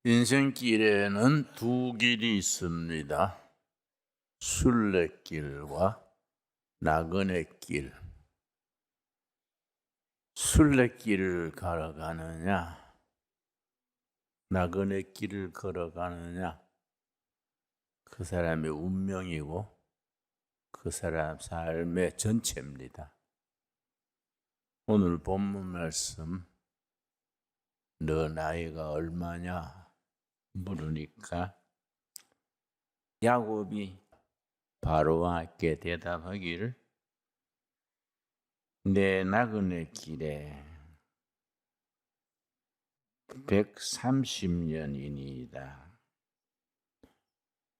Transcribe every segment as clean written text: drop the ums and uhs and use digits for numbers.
인생길에는 두 길이 있습니다. 순례길과 나그네 길. 순례길을 걸어가느냐, 나그네 길을 걸어가느냐, 그 사람의 운명이고 그 사람 삶의 전체입니다. 오늘 본문 말씀, 너 나이가 얼마냐 물으니까 야곱이 바로에게 대답하기를 내 나그네 길에 130년이니이다.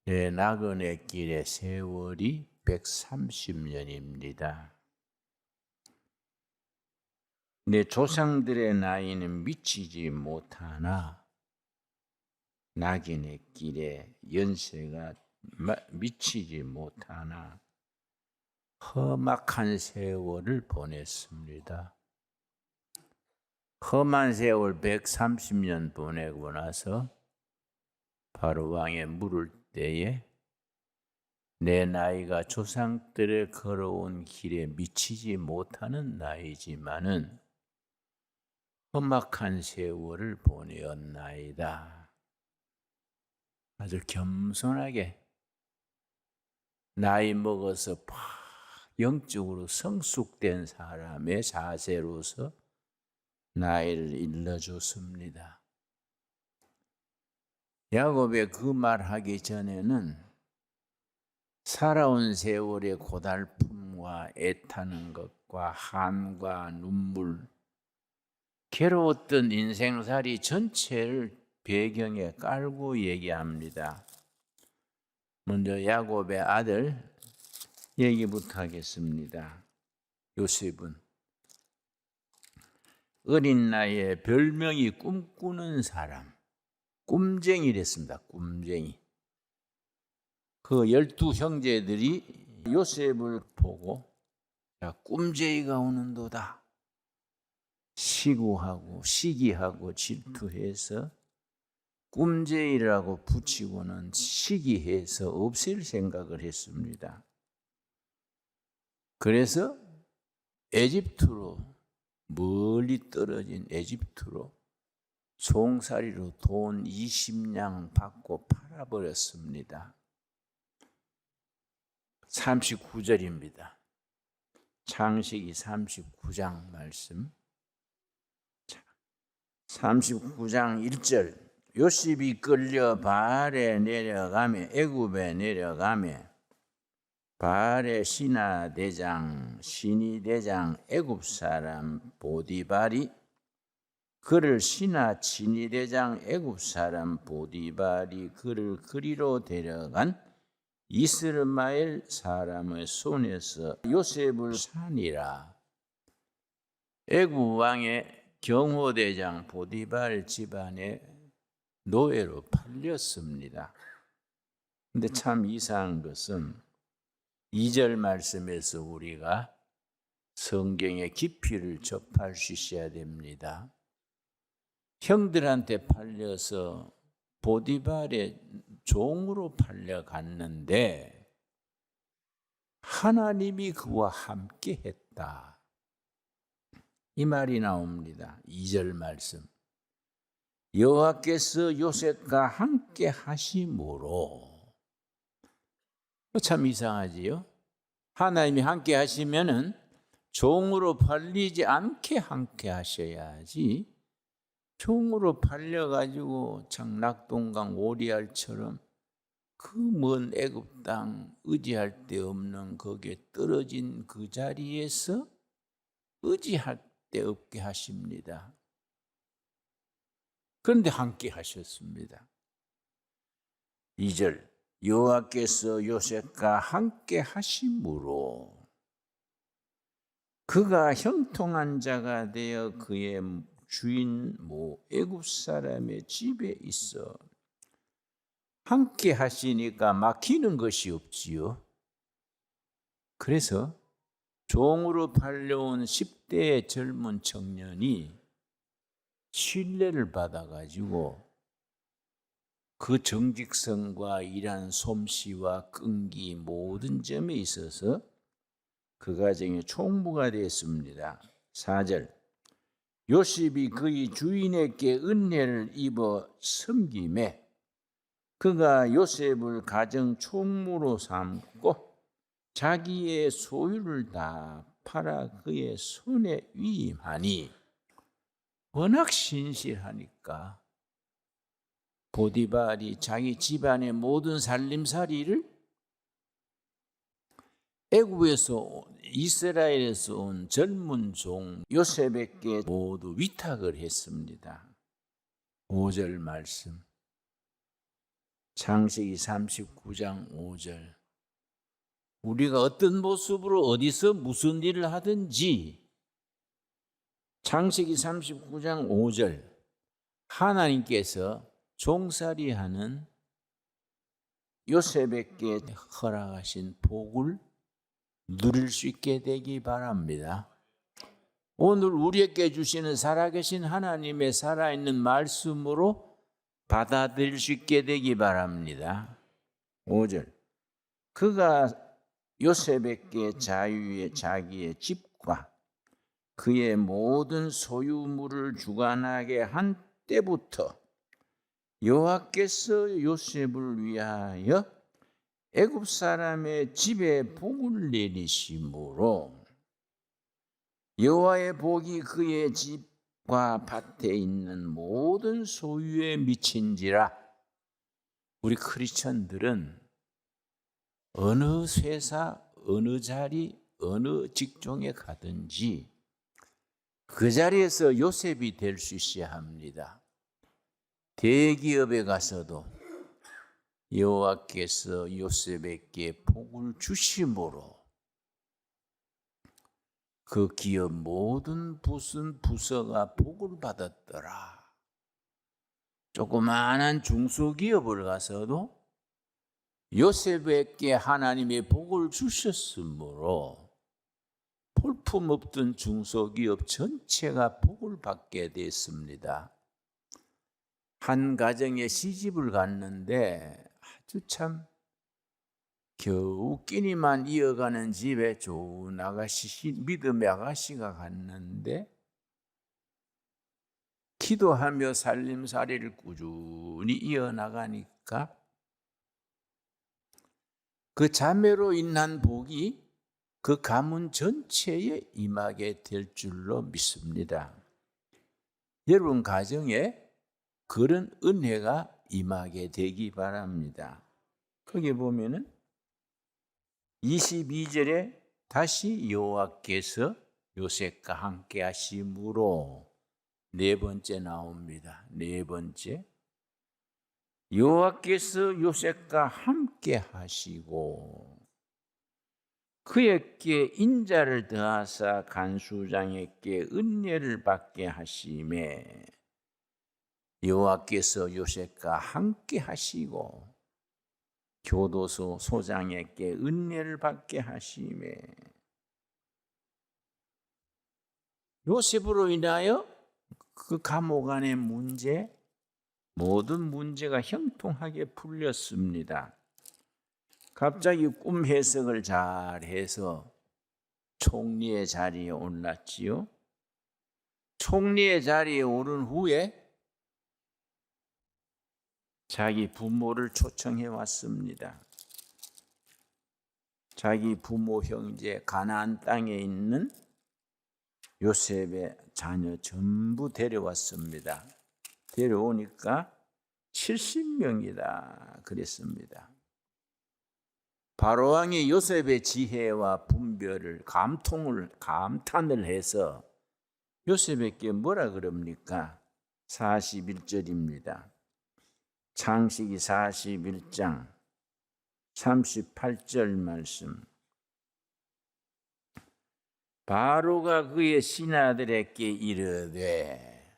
내 나그네 길의 세월이 130년입니다. 내 조상들의 나이는 미치지 못하나 나그네 길에 연세가 미치지 못하나 험악한 세월을 보냈습니다. 험한 세월 130년 보내고 나서 바로 왕에 물을 때에 내 나이가 조상들의 걸어온 길에 미치지 못하는 나이지만은 험악한 세월을 보내었나이다. 아주 겸손하게 나이 먹어서 영적으로 성숙된 사람의 자세로서 나이를 일러줬습니다. 야곱의 그 말하기 전에는 살아온 세월의 고달픔과 애타는 것과 한과 눈물, 괴로웠던 인생살이 전체를 배경에 깔고 얘기합니다. 먼저 야곱의 아들 얘기부터 하겠습니다. 요셉은 어린 나이에 별명이 꿈꾸는 사람, 꿈쟁이랬습니다. 꿈쟁이. 그 12 형제들이 요셉을 보고 꿈쟁이가 오는도다. 시기하고 질투해서 꿈쟁이라고 붙이고는 시기해서 없앨 생각을 했습니다. 그래서 에집트로, 멀리 떨어진 에집트로 종살이로 돈 20냥 받고 팔아버렸습니다. 39절입니다. 창세기 39장 말씀. 39장 1절. 요셉이 끌려 바알에 내려가며 애굽에 내려가며 바알의 신하 대장 애굽 사람 보디발이 그를 신하 진위 대장 애굽 사람 보디발이 그를 그리로 데려간 이스마엘 사람의 손에서 요셉을 사니라. 애굽 왕의 경호대장 보디발 집안에 노예로 팔렸습니다. 근데 참 이상한 것은 2절 말씀에서 우리가 성경의 깊이를 접할 수 있어야 됩니다. 형들한테 팔려서 보디발의 종으로 팔려갔는데 하나님이 그와 함께 했다. 이 말이 나옵니다. 2절 말씀. 여호와께서 요셉과 함께 하심으로. 참 이상하지요? 하나님이 함께 하시면은 종으로 팔리지 않게 함께 하셔야지 종으로 팔려가지고 장락동강 오리알처럼 그 먼 애굽 땅 의지할 데 없는 거기에 떨어진 그 자리에서 의지할 데 없게 하십니다. 그런데 함께 하셨습니다. 2절. 여호와께서 요셉과 함께 하심으로 그가 형통한 자가 되어 그의 주인 애굽 사람의 집에 있어. 함께 하시니까 막히는 것이 없지요. 그래서 종으로 팔려온 10대의 젊은 청년이 신뢰를 받아가지고 그 정직성과 일한 솜씨와 끈기 모든 점에 있어서 그 가정의 총무가 되었습니다. 4절 요셉이 그의 주인에게 은혜를 입어 섬김에 그가 요셉을 가정 총무로 삼고 자기의 소유를 다 팔아 그의 손에 위임하니 워낙 신실하니까 보디발이 자기 집안의 모든 살림살이를 애굽에서 이스라엘에서 온 젊은 종 요셉에게 모두 위탁을 했습니다. 5절 말씀 창세기 39장 5절 우리가 어떤 모습으로 어디서 무슨 일을 하든지 창세기 39장 5절 하나님께서 종살이하는 요셉에게 허락하신 복을 누릴 수 있게 되기 바랍니다. 오늘 우리에게 주시는 살아계신 하나님의 살아있는 말씀으로 받아들일 수 있게 되기 바랍니다. 5절 그가 요셉에게 자기의 집과 그의 모든 소유물을 주관하게 한 때부터 여호와께서 요셉을 위하여 애굽 사람의 집에 복을 내리심으로 여호와의 복이 그의 집과 밭에 있는 모든 소유에 미친지라. 우리 크리스천들은 어느 회사, 어느 자리, 어느 직종에 가든지 그 자리에서 요셉이 될 수 있어야 합니다. 대기업에 가서도 여호와께서 요셉에게 복을 주심으로 그 기업 모든 부서가 복을 받았더라. 조그마한 중소기업을 가서도 요셉에게 하나님의 복을 주셨으므로 볼품없던 중소기업 전체가 복을 받게 됐습니다. 한 가정에 시집을 갔는데 아주 참 겨우 끼니만 이어가는 집에 좋은 아가씨, 믿음의 아가씨가 갔는데 기도하며 살림살이를 꾸준히 이어나가니까 그 자매로 인한 복이 그 가문 전체에 임하게 될 줄로 믿습니다. 여러분 가정에 그런 은혜가 임하게 되기 바랍니다. 거기 보면은 22절에 다시 여호와께서 요셉과 함께 하심으로 네 번째 나옵니다. 네 번째 여호와께서 요셉과 함께 하시고 그에게 인자를 더하사 간수장에게 은혜를 받게 하심에 여호와께서 요셉과 함께 하시고 교도소 소장에게 은혜를 받게 하심에 요셉으로 인하여 그 감옥 안의 문제 모든 문제가 형통하게 풀렸습니다. 갑자기 꿈 해석을 잘해서 총리의 자리에 올랐지요. 총리의 자리에 오른 후에 자기 부모를 초청해 왔습니다. 자기 부모 형제 가나안 땅에 있는 요셉의 자녀 전부 데려왔습니다. 데려오니까 70명이다 그랬습니다. 바로왕이 요셉의 지혜와 분별을 감탄을 해서 요셉에게 뭐라 그럽니까? 41절입니다. 창세기 41장 38절 말씀. 바로가 그의 신하들에게 이르되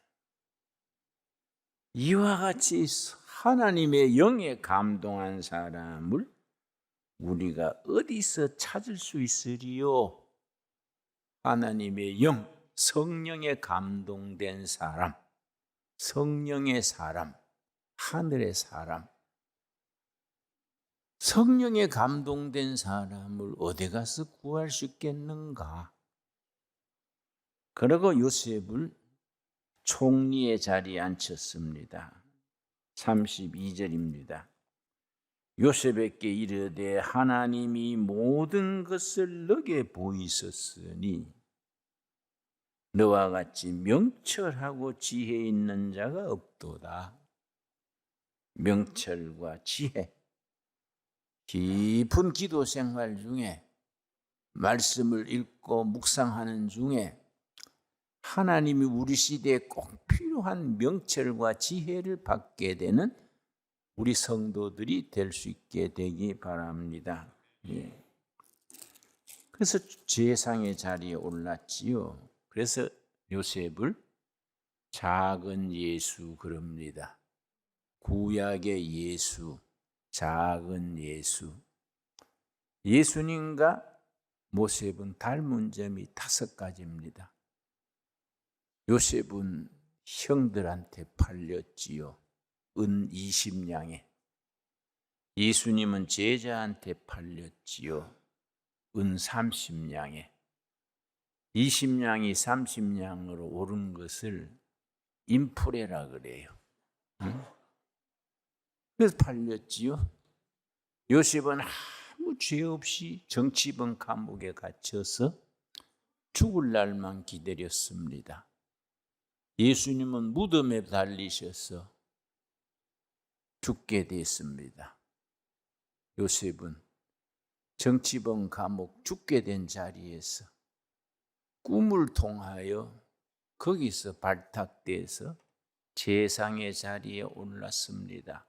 이와 같이 하나님의 영에 감동한 사람을 우리가 어디서 찾을 수 있으리요? 하나님의 영, 성령에 감동된 사람, 성령의 사람, 하늘의 사람, 성령에 감동된 사람을 어디 가서 구할 수 있겠는가? 그러고 요셉을 총리의 자리에 앉혔습니다. 32절입니다. 요셉에게 이르되 하나님이 모든 것을 너게 보이셨으니 너와 같이 명철하고 지혜 있는 자가 없도다. 명철과 지혜, 깊은 기도 생활 중에 말씀을 읽고 묵상하는 중에 하나님이 우리 시대에 꼭 필요한 명철과 지혜를 받게 되는 우리 성도들이 될 수 있게 되기 바랍니다. 예. 그래서 제상의 자리에 올랐지요. 그래서 요셉을 작은 예수 그럽니다. 구약의 예수, 작은 예수. 예수님과 모셉은 닮은 점이 5가지입니다. 요셉은 형들한테 팔렸지요. 은 20냥에. 예수님은 제자한테 팔렸지요. 은 30냥에. 20냥이 30냥으로 오른 것을 인프레라 그래요. 그래서 팔렸지요. 요셉은 아무 죄 없이 정치범 감옥에 갇혀서 죽을 날만 기다렸습니다. 예수님은 무덤에 달리셔서 죽게 됐습니다. 요셉은 정치범 감옥 죽게 된 자리에서 꿈을 통하여 거기서 발탁돼서 제상의 자리에 올랐습니다.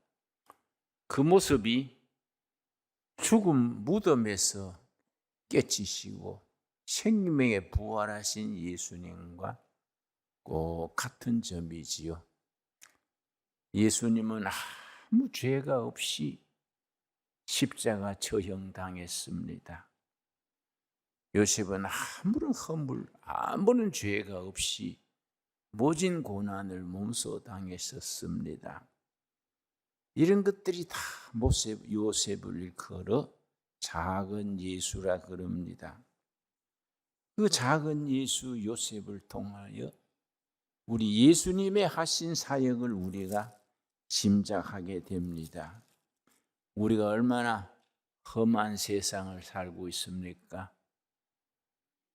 그 모습이 죽음 무덤에서 깨치시고 생명에 부활하신 예수님과 꼭 같은 점이지요. 예수님은 아무 죄가 없이 십자가 처형당했습니다. 요셉은 아무런 허물, 아무런 죄가 없이 모진 고난을 몸소 당했었습니다. 이런 것들이 다 요셉을 일컬어 작은 예수라 그럽니다. 그 작은 예수 요셉을 통하여 우리 예수님의 하신 사역을 우리가 짐작하게 됩니다. 우리가 얼마나 험한 세상을 살고 있습니까?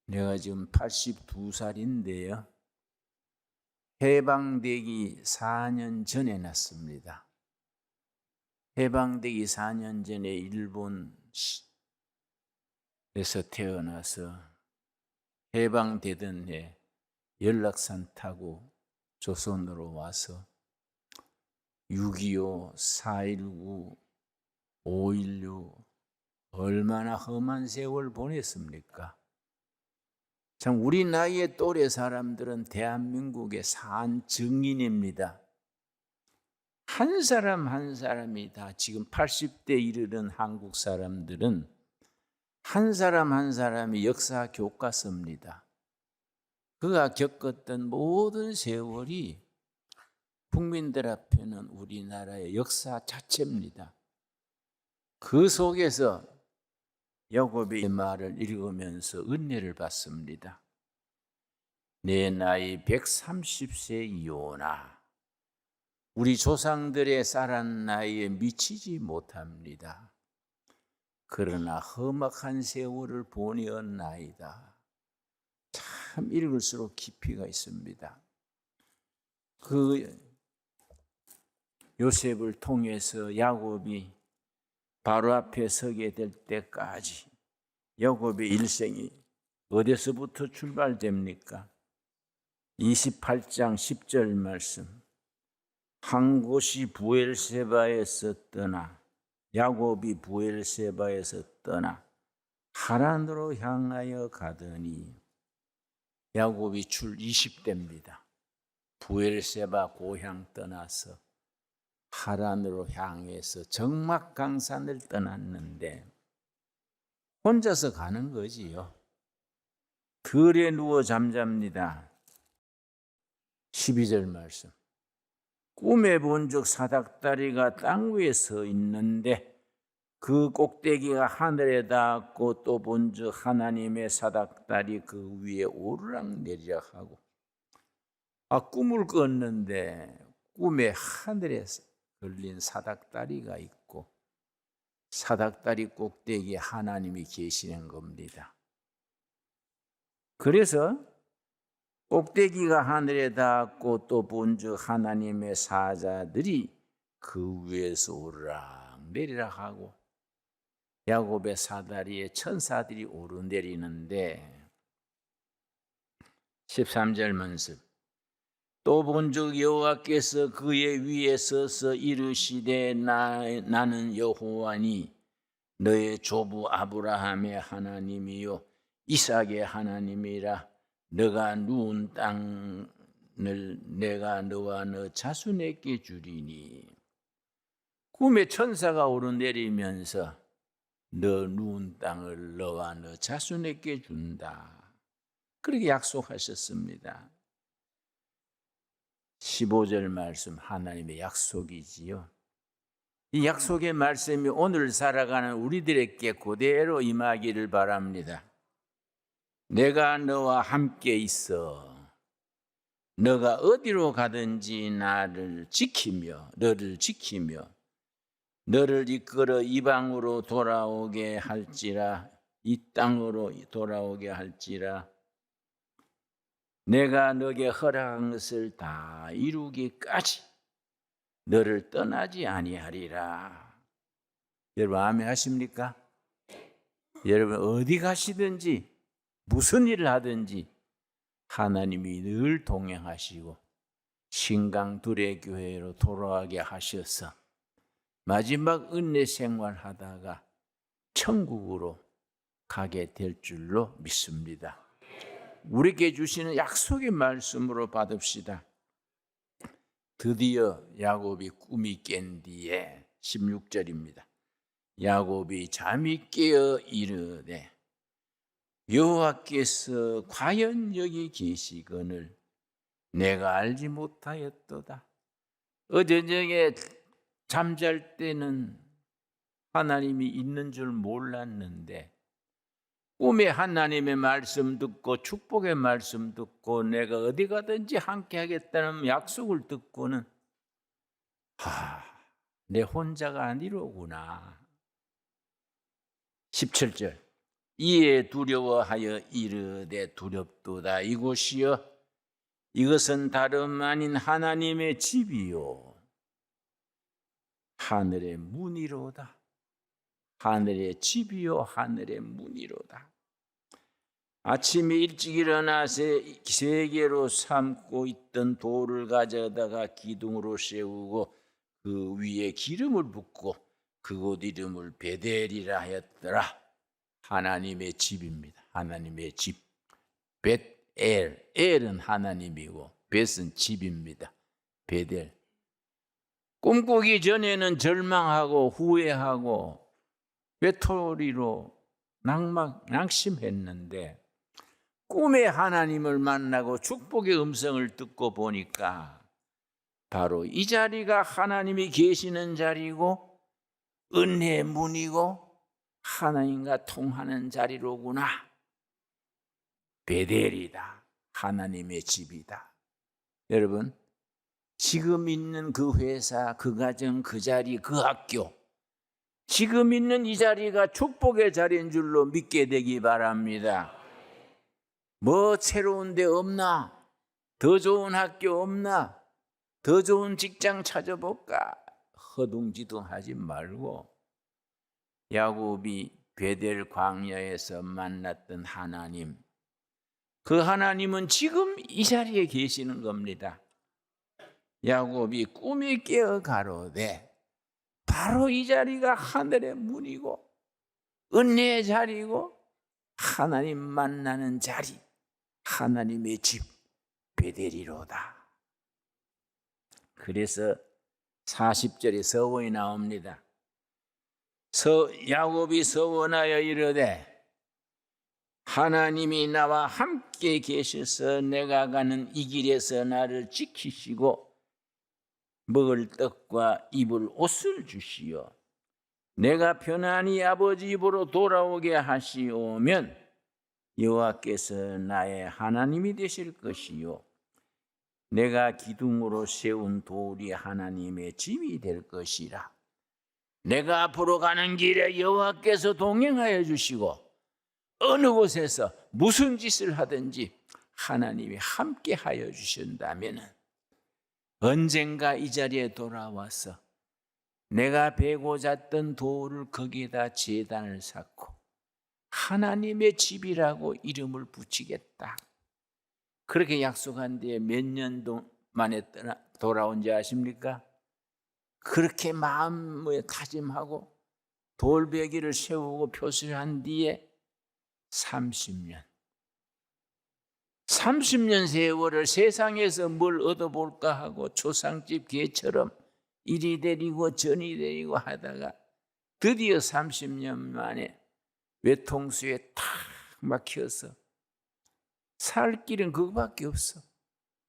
내가 지금 82살인데요. 해방되기 4년 전에 났습니다. 해방되기 4년 전에 일본에서 태어나서 해방되던 해 연락산 타고 조선으로 와서 6.25, 4.19, 5.16 얼마나 험한 세월 보냈습니까? 참 우리 나이의 또래 사람들은 대한민국의 산 증인입니다. 한 사람 한 사람이 다 지금 80대 이르는 한국 사람들은 한 사람 한 사람이 역사 교과서입니다. 그가 겪었던 모든 세월이 국민들 앞에는 우리나라의 역사 자체입니다. 그 속에서 야곱의 말을 읽으면서 은혜를 받습니다. 내 나이 130세이오나 우리 조상들의 쌀한 나이에 미치지 못합니다. 그러나 험악한 세월을 보내었나이다. 참 읽을수록 깊이가 있습니다. 그 요셉을 통해서 야곱이 바로 앞에 서게 될 때까지 야곱의 일생이 어디서부터 출발됩니까? 28장 10절 말씀. 한 곳이 브엘세바에서 떠나 야곱이 브엘세바에서 떠나 하란으로 향하여 가더니 야곱이 출 20대입니다. 브엘세바 고향 떠나서 하란으로 향해서 적막강산을 떠났는데 혼자서 가는 거지요. 들에 누워 잠잡니다. 12절 말씀. 꿈에 본즉 사닥다리가 땅 위에 서 있는데 그 꼭대기가 하늘에 닿았고 또 본즉 하나님의 사닥다리 그 위에 오르락 내리락 하고. 꿈을 꿨는데 꿈에 하늘에 걸린 사닥다리가 있고 사닥다리 꼭대기에 하나님이 계시는 겁니다. 그래서 꼭대기가 하늘에 닿았고 또 본즉 하나님의 사자들이 그 위에서 오르락 내리락 하고 야곱의 사다리에 천사들이 오르내리는데 13절 말씀 또 본즉 여호와께서 그의 위에 서서 이르시되 나는 여호와니 너의 조부 아브라함의 하나님이요 이삭의 하나님이라 너가 누운 땅을 내가 너와 너 자손에게 주리니. 꿈에 천사가 오르내리면서 너 누운 땅을 너와 너 자손에게 준다. 그렇게 약속하셨습니다. 15절 말씀 하나님의 약속이지요. 이 약속의 말씀이 오늘 살아가는 우리들에게 그대로 임하기를 바랍니다. 내가 너와 함께 있어. 너가 어디로 가든지 너를 지키며 너를 이끌어 이방으로 돌아오게 할지라 이 땅으로 돌아오게 할지라 내가 너에게 허락한 것을 다 이루기까지 너를 떠나지 아니하리라. 여러분 아멘 하십니까? 여러분 어디 가시든지 무슨 일을 하든지 하나님이 늘 동행하시고 신강 둘의 교회로 돌아가게 하셔서 마지막 은혜 생활하다가 천국으로 가게 될 줄로 믿습니다. 우리에게 주시는 약속의 말씀으로 받읍시다. 드디어 야곱이 꿈이 깬 뒤에 16절입니다. 야곱이 잠이 깨어 이르되 여호와께서 과연 여기 계시거늘 내가 알지 못하였도다. 어제 저녁에 잠잘 때는 하나님이 있는 줄 몰랐는데 꿈에 하나님의 말씀 듣고 축복의 말씀 듣고 내가 어디 가든지 함께 하겠다는 약속을 듣고는 내 혼자가 아니로구나. 17절 이에 두려워하여 이르되 두렵도다. 이곳이여 이것은 다름 아닌 하나님의 집이요 하늘의 문이로다. 하늘의 집이요 하늘의 문이로다. 아침에 일찍 일어나서 세계로 삼고 있던 돌을 가져다가 기둥으로 세우고 그 위에 기름을 붓고 그곳 이름을 베델이라 하였더라. 하나님의 집입니다. 하나님의 집. 벳엘, 엘은 하나님이고 벳은 집입니다. 베델. 꿈꾸기 전에는 절망하고 후회하고 외톨이로 낙심했는데 꿈에 하나님을 만나고 축복의 음성을 듣고 보니까 바로 이 자리가 하나님이 계시는 자리고 은혜의 문이고 하나님과 통하는 자리로구나. 베델이다. 하나님의 집이다. 여러분 지금 있는 그 회사, 그 가정, 그 자리, 그 학교 지금 있는 이 자리가 축복의 자리인 줄로 믿게 되기 바랍니다. 뭐 새로운 데 없나? 더 좋은 학교 없나? 더 좋은 직장 찾아볼까? 허둥지둥하지 말고 야곱이 베델 광야에서 만났던 하나님, 그 하나님은 지금 이 자리에 계시는 겁니다. 야곱이 꿈에 깨어 가로되 바로 이 자리가 하늘의 문이고 은혜의 자리고 하나님 만나는 자리, 하나님의 집 베델이로다. 그래서 40절에 서원이 나옵니다. 야곱이 서원하여 이르되 하나님이 나와 함께 계셔서 내가 가는 이 길에서 나를 지키시고 먹을 떡과 입을 옷을 주시어 내가 편안히 아버지 입으로 돌아오게 하시오면 여호와께서 나의 하나님이 되실 것이요 내가 기둥으로 세운 돌이 하나님의 집이 될 것이라. 내가 앞으로 가는 길에 여호와께서 동행하여 주시고 어느 곳에서 무슨 짓을 하든지 하나님이 함께 하여 주신다면 언젠가 이 자리에 돌아와서 내가 베고 잤던 돌을 거기에다 제단을 쌓고 하나님의 집이라고 이름을 붙이겠다. 그렇게 약속한 뒤에 몇 년 만에 돌아온지 아십니까? 그렇게 마음에 다짐하고 돌베개를 세우고 표시한 뒤에 30년 세월을 세상에서 뭘 얻어볼까 하고 초상집 개처럼 이리 데리고 저리 데리고 하다가 드디어 30년 만에 외통수에 탁 막혀서 살 길은 그거밖에 없어.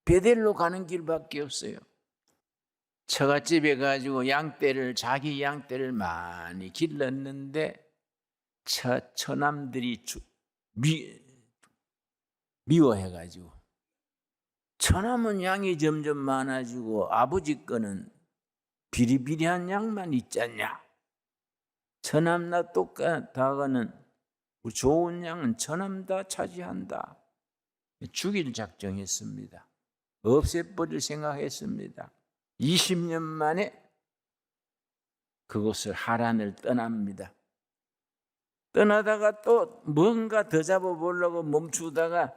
베델로 가는 길밖에 없어요. 처갓집에 가지고 자기 양떼를 많이 길렀는데 처남들이 미워해가지고 처남은 양이 점점 많아지고 아버지 거는 비리비리한 양만 있잖냐. 처남 나 똑같다가는 좋은 양은 처남 다 차지한다. 죽일 작정했습니다. 없애버릴 생각했습니다. 20년 만에 그곳을 하란을 떠납니다. 떠나다가 또 뭔가 더 잡아보려고 멈추다가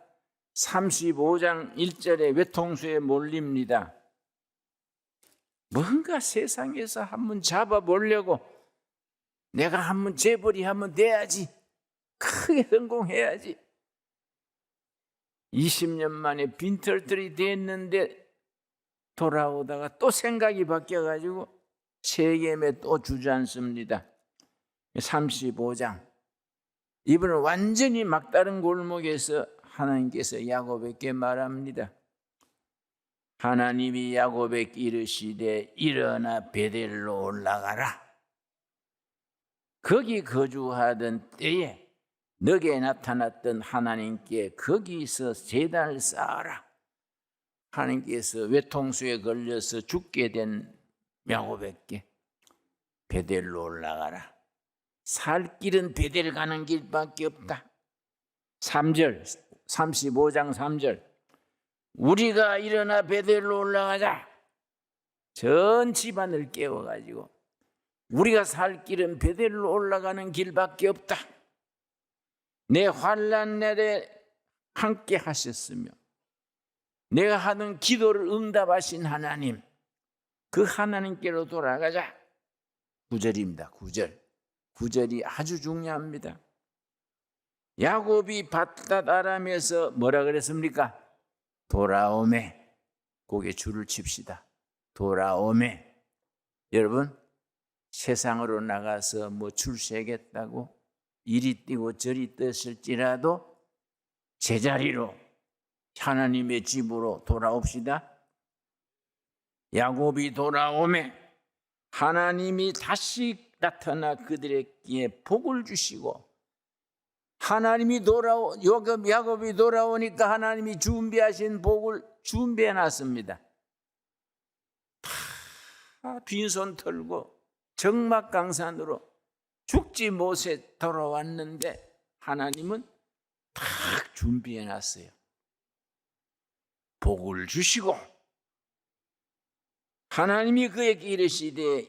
35장 1절에 외통수에 몰립니다. 뭔가 세상에서 한번 잡아보려고 내가 한번 재벌이 한번 돼야지. 크게 성공해야지. 20년 만에 빈털털이 됐는데 돌아오다가 또 생각이 바뀌어가지고 세겜에 또 주저앉습니다. 35장 이번은 완전히 막다른 골목에서 하나님께서 야곱에게 말합니다. 하나님이 야곱에게 이르시되 일어나 베델로 올라가라. 거기 거주하던 때에 너게 나타났던 하나님께 거기서 제단을 쌓아라. 하나님께서 외통수에 걸려서 죽게 된 야곱에게 베델로 올라가라. 살 길은 베델 가는 길밖에 없다. 3절 35장 3절 우리가 일어나 베델로 올라가자. 전 집안을 깨워가지고 우리가 살 길은 베델로 올라가는 길밖에 없다. 내 환난 날에 함께 하셨으며 내가 하는 기도를 응답하신 하나님, 그 하나님께로 돌아가자. 9절입니다. 9절이 아주 중요합니다. 야곱이 밧닷 아람에서 뭐라 그랬습니까? 돌아오매. 거기에 줄을 칩시다. 돌아오매. 여러분, 세상으로 나가서 뭐 줄 세겠다고 이리 뛰고 저리 뛰었을지라도 제자리로 하나님의 집으로 돌아옵시다. 야곱이 돌아오매 하나님이 다시 나타나 그들에게 복을 주시고 하나님이 야곱이 돌아오니까 하나님이 준비하신 복을 준비해 놨습니다. 다 빈손 털고 적막강산으로 죽지 못해 돌아왔는데 하나님은 다 준비해 놨어요. 복을 주시고 하나님이 그에게 이르시되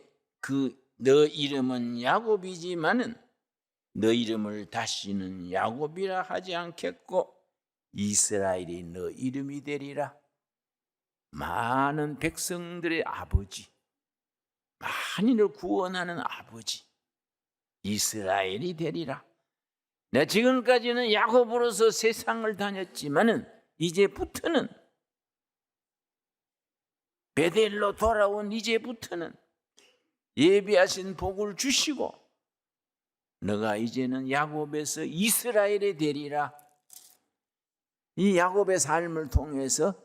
너 이름은 야곱이지만은 너 이름을 다시는 야곱이라 하지 않겠고 이스라엘이 너 이름이 되리라. 많은 백성들의 아버지, 만인을 구원하는 아버지 이스라엘이 되리라. 내가 지금까지는 야곱으로서 세상을 다녔지만은 이제부터는 베델로 돌아온 이제부터는 예비하신 복을 주시고 너가 이제는 야곱에서 이스라엘이 되리라. 이 야곱의 삶을 통해서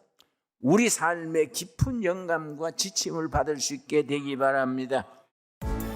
우리 삶의 깊은 영감과 지침을 받을 수 있게 되기 바랍니다.